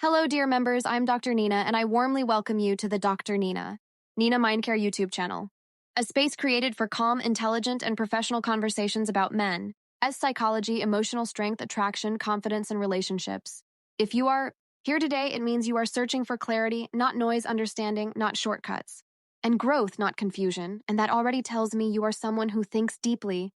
Hello, dear members. I'm Dr. Nina, and I warmly welcome you to the Dr. Nina MindCare YouTube channel, a space created for calm, intelligent, and professional conversations about men, as psychology, emotional strength, attraction, confidence, and relationships. If you are here today, it means you are searching for clarity, not noise, understanding, not shortcuts, and growth, not confusion. And that already tells me you are someone who thinks deeply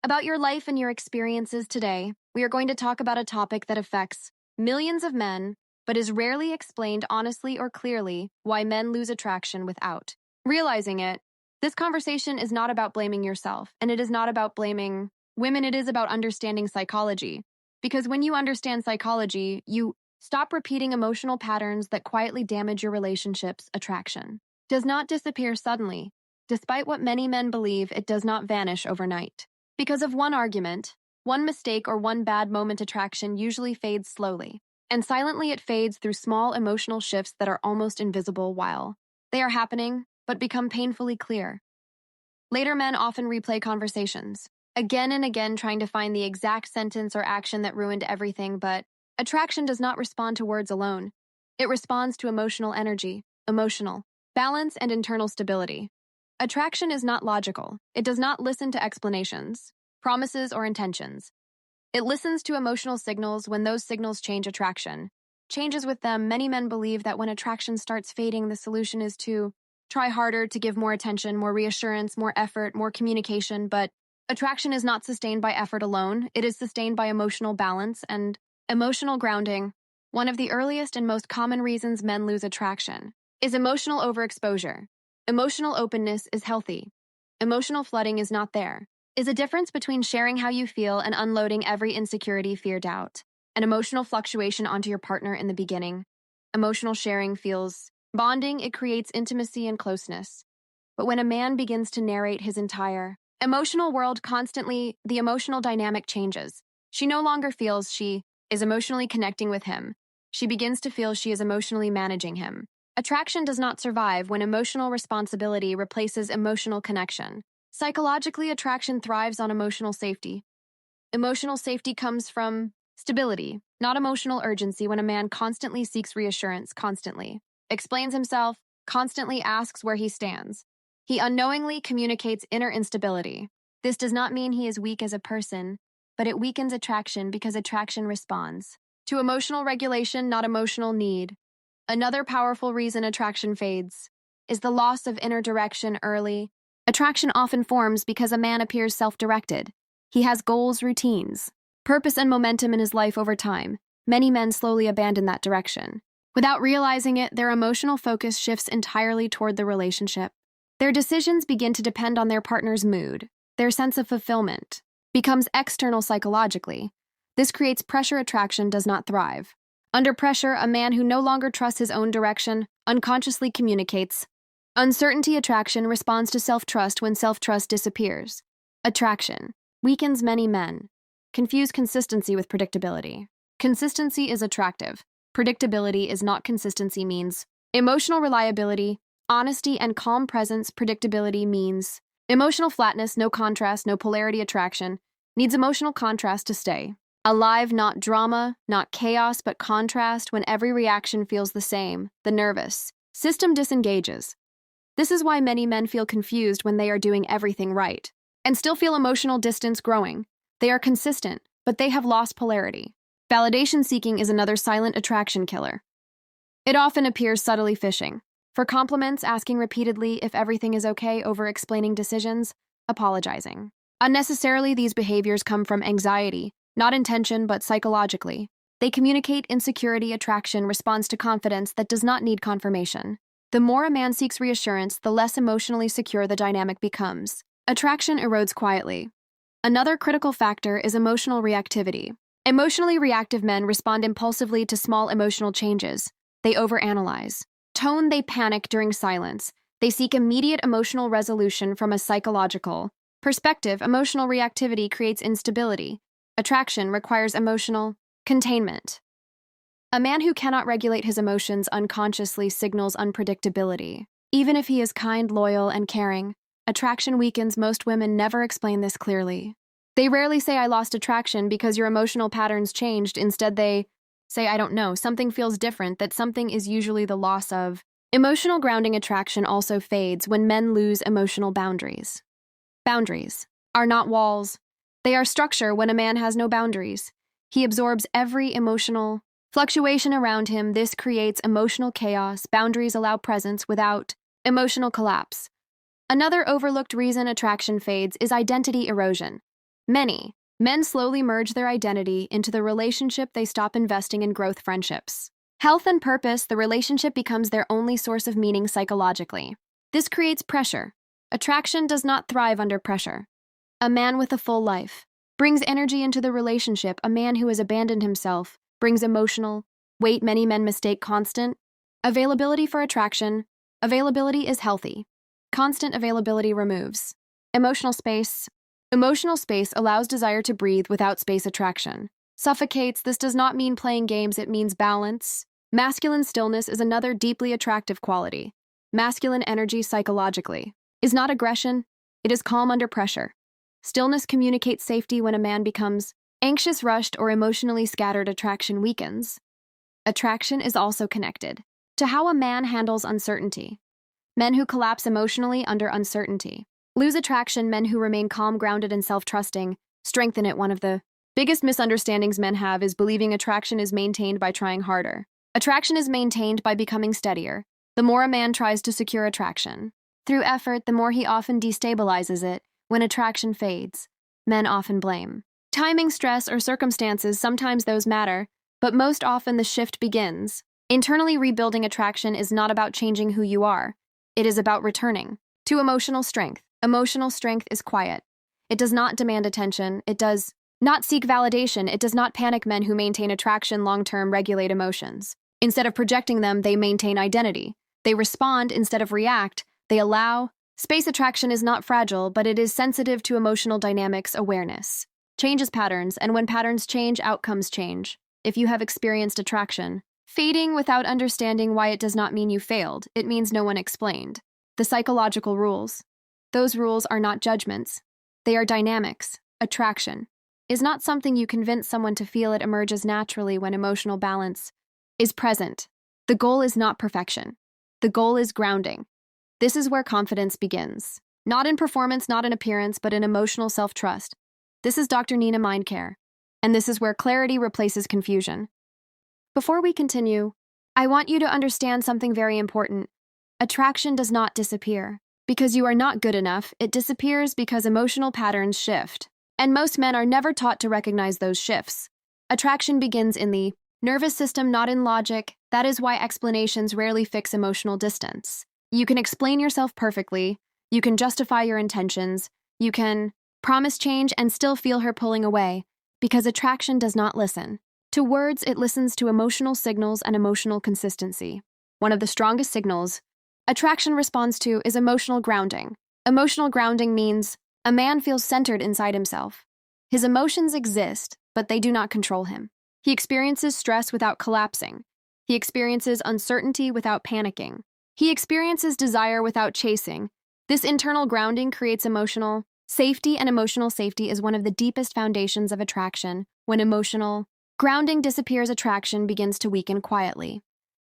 about your life and your experiences. Today, we are going to talk about a topic that affects millions of men but is rarely explained honestly or clearly: why men lose attraction without realizing it. This conversation is not about blaming yourself, and it is not about blaming women. It is about understanding psychology. Because when you understand psychology, you stop repeating emotional patterns that quietly damage your relationships. Attraction does not disappear suddenly. Despite what many men believe, it does not vanish overnight. Because of one argument, one mistake, or one bad moment, attraction usually fades slowly. And silently it fades through small emotional shifts that are almost invisible while they are happening, but become painfully clear. Later, men often replay conversations, again and again, trying to find the exact sentence or action that ruined everything. But attraction does not respond to words alone. It responds to emotional energy, emotional balance, and internal stability. Attraction is not logical. It does not listen to explanations, promises, or intentions. It listens to emotional signals. When those signals change, attraction changes with them. Many men believe that when attraction starts fading, the solution is to try harder, to give more attention, more reassurance, more effort, more communication. But attraction is not sustained by effort alone. It is sustained by emotional balance and emotional grounding. One of the earliest and most common reasons men lose attraction is emotional overexposure. Emotional openness is healthy. Emotional flooding is not there. Is a difference between sharing how you feel and unloading every insecurity, fear, doubt, and emotional fluctuation onto your partner. In the beginning, emotional sharing feels bonding. It creates intimacy and closeness. But when a man begins to narrate his entire emotional world constantly, the emotional dynamic changes. She no longer feels she is emotionally connecting with him. She begins to feel she is emotionally managing him. Attraction does not survive when emotional responsibility replaces emotional connection. Psychologically, attraction thrives on emotional safety. Emotional safety comes from stability, not emotional urgency. When a man constantly seeks reassurance, constantly explains himself, constantly asks where he stands, he unknowingly communicates inner instability. This does not mean he is weak as a person, but it weakens attraction because attraction responds to emotional regulation, not emotional need. Another powerful reason attraction fades is the loss of inner direction early. Attraction often forms because a man appears self-directed. He has goals, routines, purpose, and momentum in his life. Over time, many men slowly abandon that direction. Without realizing it, their emotional focus shifts entirely toward the relationship. Their decisions begin to depend on their partner's mood. Their sense of fulfillment becomes external psychologically. This creates pressure. Attraction does not thrive under pressure. A man who no longer trusts his own direction unconsciously communicates uncertainty. Attraction responds to self-trust. When self-trust disappears, attraction weakens. Many men confuse consistency with predictability. Consistency is attractive. Predictability is not. Consistency means emotional reliability, honesty, and calm presence. Predictability means emotional flatness, no contrast, no polarity. Attraction needs emotional contrast to stay alive, not drama, not chaos, but contrast. When every reaction feels the same, the nervous system disengages. This is why many men feel confused when they are doing everything right and still feel emotional distance growing. They are consistent, but they have lost polarity. Validation seeking is another silent attraction killer. It often appears subtly: fishing for compliments, asking repeatedly if everything is okay, over-explaining decisions, apologizing unnecessarily. These behaviors come from anxiety, not intention, but psychologically. They communicate insecurity. Attraction responds to confidence that does not need confirmation. The more a man seeks reassurance, the less emotionally secure the dynamic becomes. Attraction erodes quietly. Another critical factor is emotional reactivity. Emotionally reactive men respond impulsively to small emotional changes. They overanalyze tone. They panic during silence. They seek immediate emotional resolution from a psychological perspective. Emotional reactivity creates instability. Attraction requires emotional containment. A man who cannot regulate his emotions unconsciously signals unpredictability. Even if he is kind, loyal, and caring, attraction weakens. Most women never explain this clearly. They rarely say, "I lost attraction because your emotional patterns changed." Instead, they say, I don't know, something feels different, that something is usually the loss of. Emotional grounding attraction also fades when men lose emotional boundaries. Boundaries are not walls. They are structure. When a man has no boundaries, he absorbs every emotional fluctuation around him. This creates emotional chaos. Boundaries allow presence without emotional collapse. Another overlooked reason attraction fades is identity erosion. Many men slowly merge their identity into the relationship. They stop investing in growth friendships, health, and purpose. The relationship becomes their only source of meaning psychologically. This creates pressure. Attraction does not thrive under pressure. A man with a full life brings energy into the relationship. A man who has abandoned himself brings emotional weight. Many men mistake constant availability for attraction. Availability is healthy. Constant availability removes emotional space. Emotional space allows desire to breathe. Without space, attraction suffocates. This does not mean playing games, it means balance. Masculine stillness is another deeply attractive quality. Masculine energy psychologically is not aggression, it is calm under pressure. Stillness communicates safety. When a man becomes anxious, rushed, or emotionally scattered, attraction weakens. Attraction is also connected to how a man handles uncertainty. Men who collapse emotionally under uncertainty lose attraction. Men who remain calm, grounded, and self-trusting strengthen it. One of the biggest misunderstandings men have is believing attraction is maintained by trying harder. Attraction is maintained by becoming steadier. The more a man tries to secure attraction through effort, the more he often destabilizes it. When attraction fades, men often blame timing, stress, or circumstances. Sometimes those matter, but most often the shift begins. Internally rebuilding attraction is not about changing who you are. It is about returning to emotional strength. Emotional strength is quiet. It does not demand attention. It does not seek validation. It does not panic. Men who maintain attraction long-term regulate emotions. Instead of projecting them, they maintain identity. They respond instead of react. They allow space. Attraction is not fragile, but it is sensitive to emotional dynamics. Awareness changes patterns, and when patterns change, outcomes change. If you have experienced attraction fading without understanding why, it does not mean you failed. It means no one explained the psychological rules. Those rules are not judgments. They are dynamics. Attraction is not something you convince someone to feel. It emerges naturally when emotional balance is present. The goal is not perfection. The goal is grounding. This is where confidence begins. Not in performance, not in appearance, but in emotional self-trust. This is Dr. Nina MindCare, and this is where clarity replaces confusion. Before we continue, I want you to understand something very important. Attraction does not disappear because you are not good enough. It disappears because emotional patterns shift, and most men are never taught to recognize those shifts. Attraction begins in the nervous system, not in logic. That is why explanations rarely fix emotional distance. You can explain yourself perfectly, you can justify your intentions, you can promise change and still feel her pulling away, because attraction does not listen to words. It listens to emotional signals and emotional consistency. One of the strongest signals attraction responds to is emotional grounding. Emotional grounding means a man feels centered inside himself. His emotions exist, but they do not control him. He experiences stress without collapsing. He experiences uncertainty without panicking. He experiences desire without chasing. This internal grounding creates emotional safety, and emotional safety is one of the deepest foundations of attraction. When emotional grounding disappears, attraction begins to weaken quietly.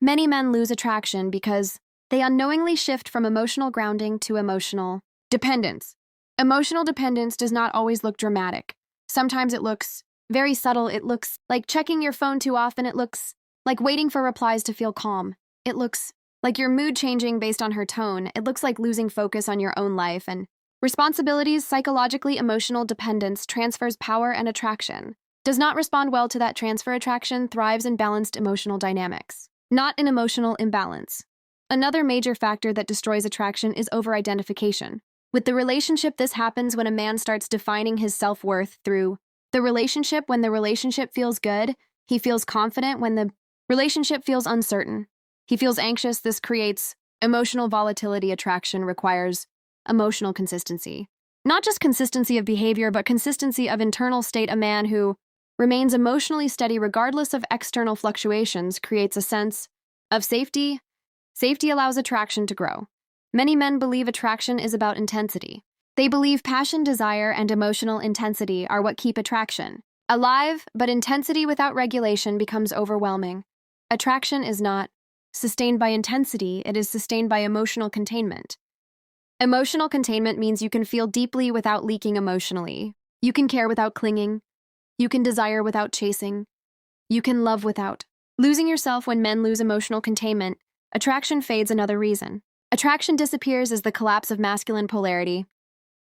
Many men lose attraction because they unknowingly shift from emotional grounding to emotional dependence. Emotional dependence does not always look dramatic. Sometimes it looks very subtle. It looks like checking your phone too often. It looks like waiting for replies to feel calm. It looks like your mood changing based on her tone. It looks like losing focus on your own life and responsibilities. Psychologically, emotional dependence transfers power, and attraction does not respond well to that transfer. Attraction thrives in balanced emotional dynamics, not in emotional imbalance. Another major factor that destroys attraction is over-identification. With the relationship, this happens when a man starts defining his self-worth through the relationship. When the relationship feels good, he feels confident. When the relationship feels uncertain, he feels anxious. This creates emotional volatility. Attraction requires emotional consistency. Not just consistency of behavior, but consistency of internal state. A man who remains emotionally steady regardless of external fluctuations creates a sense of safety. Safety allows attraction to grow. Many men believe attraction is about intensity. They believe passion, desire, and emotional intensity are what keep attraction Alive, but intensity without regulation becomes overwhelming. Attraction is not sustained by intensity, it is sustained by emotional containment. Emotional containment means you can feel deeply without leaking emotionally. You can care without clinging. You can desire without chasing. You can love without losing yourself. When men lose emotional containment, attraction fades. Another reason attraction disappears is the collapse of masculine polarity.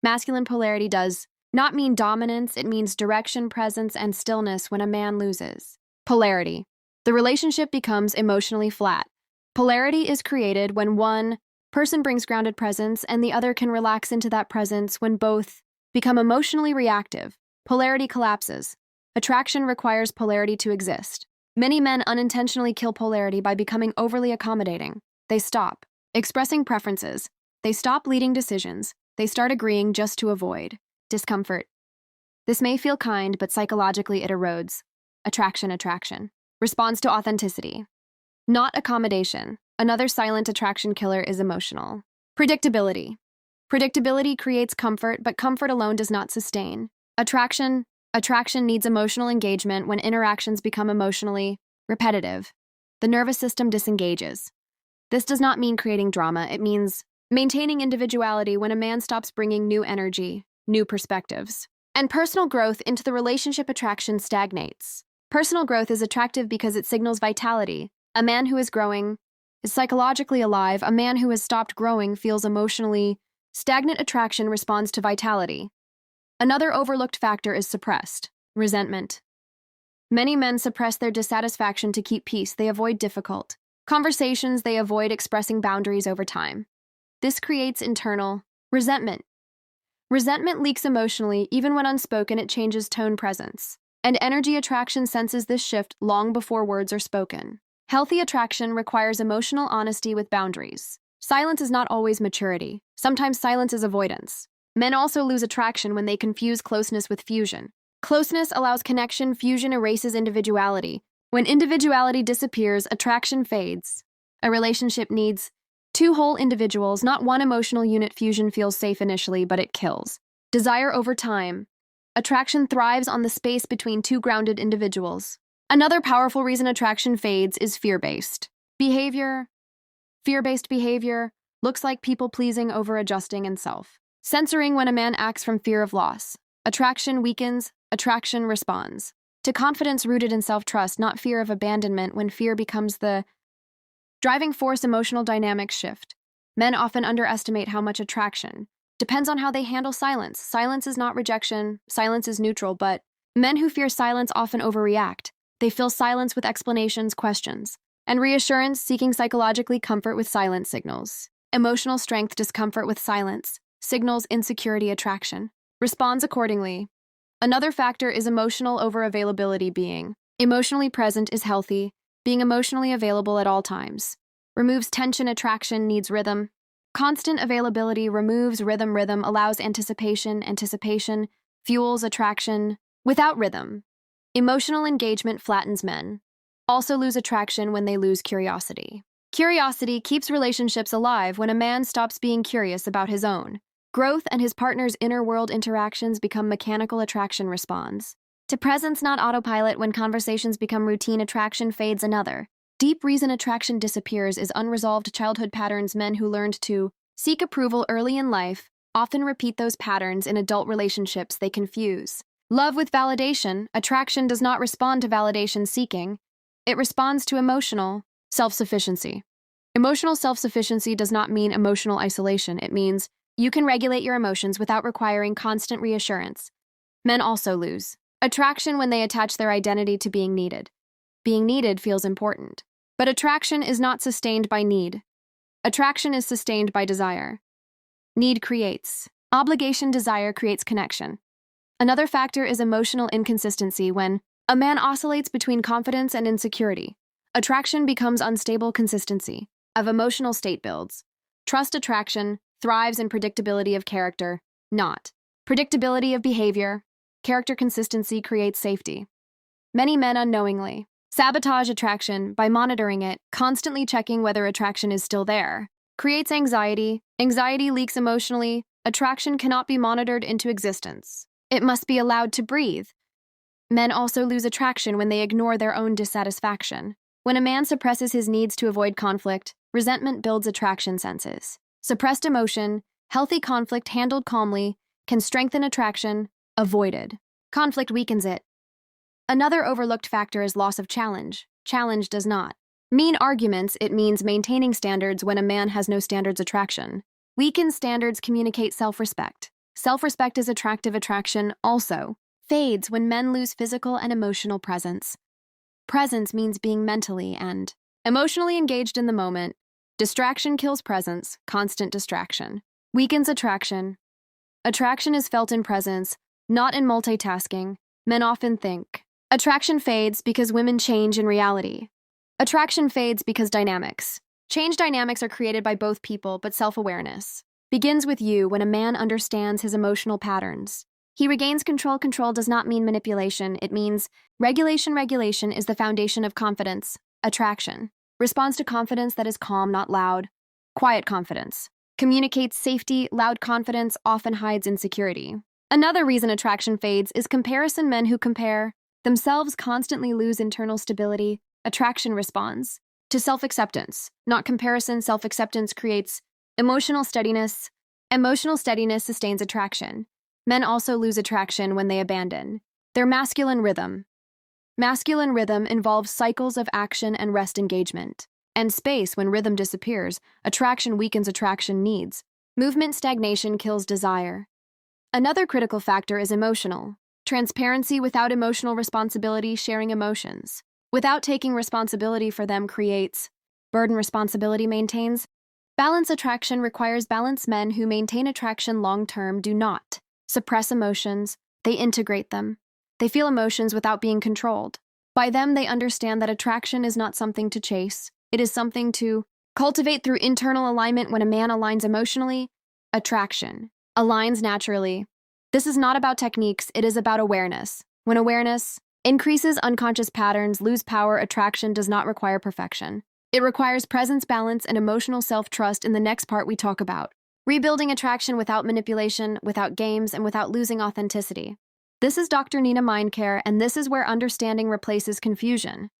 Masculine polarity does not mean dominance, it means direction, presence, and stillness. When a man loses polarity, the relationship becomes emotionally flat. Polarity is created when one person brings grounded presence and the other can relax into that presence. When both become emotionally reactive, polarity collapses. Attraction requires polarity to exist. Many men unintentionally kill polarity by becoming overly accommodating. They stop expressing preferences. They stop leading decisions. They start agreeing just to avoid discomfort. This may feel kind, but psychologically it erodes. Attraction responds to authenticity, not accommodation. Another silent attraction killer is emotional predictability. Predictability creates comfort, but comfort alone does not sustain. Attraction needs emotional engagement. When interactions become emotionally repetitive, the nervous system disengages. This does not mean creating drama, it means maintaining individuality. When a man stops bringing new energy, new perspectives, and personal growth into the relationship, attraction stagnates. Personal growth is attractive because it signals vitality. A man who is growing is psychologically alive. A man who has stopped growing feels emotionally stagnant. Attraction responds to vitality. Another overlooked factor is suppressed resentment. Many men suppress their dissatisfaction to keep peace. They avoid difficult conversations. They avoid expressing boundaries over time. This creates internal resentment. Resentment leaks emotionally. Even when unspoken, it changes tone, presence, and energy. Attraction senses this shift long before words are spoken. Healthy attraction requires emotional honesty with boundaries. Silence is not always maturity. Sometimes silence is avoidance. Men also lose attraction when they confuse closeness with fusion. Closeness allows connection, fusion erases individuality. When individuality disappears, attraction fades. A relationship needs two whole individuals, not one emotional unit. Fusion feels safe initially, but it kills desire over time. Attraction thrives on the space between two grounded individuals. Another powerful reason attraction fades is fear-based behavior. Fear-based behavior looks like people-pleasing, over-adjusting, and self-censoring. When a man acts from fear of loss, attraction weakens. Attraction responds to confidence rooted in self-trust, not fear of abandonment. When fear becomes the driving force, emotional dynamics shift. Men often underestimate how much attraction depends on how they handle silence. Silence is not rejection, silence is neutral, but men who fear silence often overreact. They fill silence with explanations, questions, and reassurance, seeking psychologically comfort with silence signals. Emotional strength, discomfort with silence, signals insecurity. Attraction responds accordingly. Another factor is emotional overavailability. Being emotionally present is healthy. Being emotionally available at all times removes tension. Attraction needs rhythm. Constant availability removes rhythm. Rhythm allows anticipation. Anticipation fuels attraction. Without rhythm, emotional engagement flattens. Men also lose attraction when they lose curiosity. Curiosity keeps relationships alive. When a man stops being curious about his own growth and his partner's inner world, interactions become mechanical. Attraction responds to presence, not autopilot. When conversations become routine, attraction fades. Another deep reason attraction disappears is unresolved childhood patterns. Men who learned to seek approval early in life often repeat those patterns in adult relationships. They confuse love with validation. Attraction does not respond to validation seeking. It responds to emotional self-sufficiency. Emotional self-sufficiency does not mean emotional isolation. It means you can regulate your emotions without requiring constant reassurance. Men also lose attraction when they attach their identity to being needed. Being needed feels important. But attraction is not sustained by need. Attraction is sustained by desire. Need creates obligation, desire creates connection. Another factor is emotional inconsistency. When a man oscillates between confidence and insecurity, attraction becomes unstable. Consistency of emotional state builds trust. Attraction thrives in predictability of character, not predictability of behavior. Character consistency creates safety. Many men unknowingly sabotage attraction by monitoring it. Constantly checking whether attraction is still there creates anxiety. Anxiety leaks emotionally. Attraction cannot be monitored into existence. It must be allowed to breathe. Men also lose attraction when they ignore their own dissatisfaction. When a man suppresses his needs to avoid conflict, resentment builds attraction senses. Suppressed emotion, healthy conflict handled calmly, can strengthen attraction, avoided. Conflict weakens it. Another overlooked factor is loss of challenge. Challenge does not mean arguments, it means maintaining standards when a man has no standards attraction. Weakened standards communicate self-respect. Self-respect is attractive attraction also fades when men lose physical and emotional presence. Presence means being mentally and emotionally engaged in the moment. Distraction kills presence, constant distraction. Weakens attraction. Attraction is felt in presence, not in multitasking. Men often think. Attraction fades because women change in reality. Attraction fades because dynamics. Change dynamics are created by both people, but self-awareness begins with you when a man understands his emotional patterns. He regains control. Control does not mean manipulation. It means regulation. Regulation is the foundation of confidence. Attraction responds to confidence that is calm, not loud. Quiet confidence communicates safety. Loud confidence often hides insecurity. Another reason attraction fades is comparison. Men who compare themselves constantly lose internal stability. Attraction responds to self-acceptance, not comparison. Self-acceptance creates emotional steadiness. Emotional steadiness sustains attraction. Men also lose attraction when they abandon their masculine rhythm. Masculine rhythm involves cycles of action and rest engagement. And space. When rhythm disappears, attraction weakens. Attraction needs movement. Stagnation kills desire. Another critical factor is emotional transparency. Without emotional responsibility, sharing emotions without taking responsibility for them creates burden. Responsibility maintains balance. Attraction requires balance. Men who maintain attraction long-term do not suppress emotions, they integrate them. They feel emotions without being controlled. By them, they understand that attraction is not something to chase. It is something to cultivate through internal alignment. When a man aligns emotionally, attraction aligns naturally. This is not about techniques, it is about awareness. When awareness increases, unconscious patterns lose power. Attraction does not require perfection. It requires presence, balance, and emotional self-trust. In the next part, we talk about rebuilding attraction without manipulation, without games, and without losing authenticity. This is Dr. Nina MindCare, and this is where understanding replaces confusion.